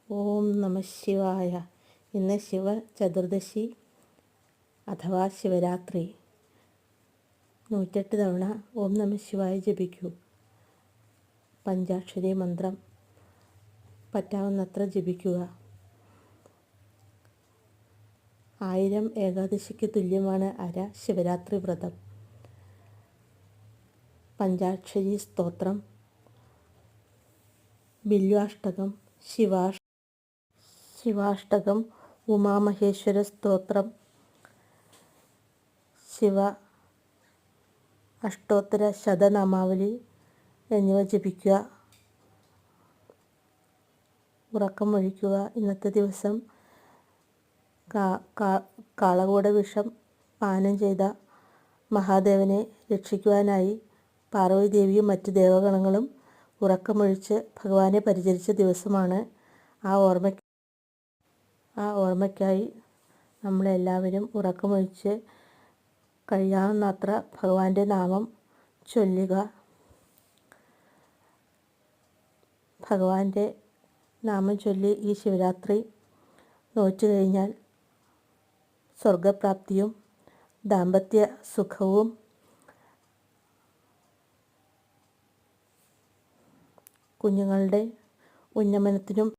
ഓം നമ ശിവായ. ഇന്ന് ശിവചതുർദശി അഥവാ ശിവരാത്രി. 108 തവണ ഓം നമ ശിവായ ജപിക്കൂ. പഞ്ചാക്ഷരി മന്ത്രം പറ്റാവുന്നത്ര ജപിക്കുക. 1000 ഏകാദശിക്ക് തുല്യമാണ് അര ശിവരാത്രി വ്രതം. പഞ്ചാക്ഷരി സ്തോത്രം, ബില്വാഷ്ടകം, ശിവാഷ്ടകം, ഉമാമഹേശ്വര സ്തോത്രം, ശിവ അഷ്ടോത്തര ശതനാമാവലി എന്നിവ ജപിക്കുക. ഉറക്കമൊഴിക്കുക. ഇന്നത്തെ ദിവസം കാളകൂട വിഷം പാനം ചെയ്ത മഹാദേവനെ രക്ഷിക്കുവാനായി പാർവതീദേവിയും മറ്റ് ദേവഗണങ്ങളും ഉറക്കമൊഴിച്ച് ഭഗവാനെ പരിചരിച്ച ദിവസമാണ്. ആ ഓർമ്മയ്ക്കായി നമ്മളെല്ലാവരും ഉറക്കമൊഴിച്ച് കഴിയാവുന്നത്ര ഭഗവാന്റെ നാമം ചൊല്ലുക. ഭഗവാന്റെ നാമം ചൊല്ലി ഈ ശിവരാത്രി നോറ്റു കഴിഞ്ഞാൽ സ്വർഗപ്രാപ്തിയും ദാമ്പത്യ സുഖവും കുഞ്ഞുങ്ങളുടെ ഉന്നമനത്തിനും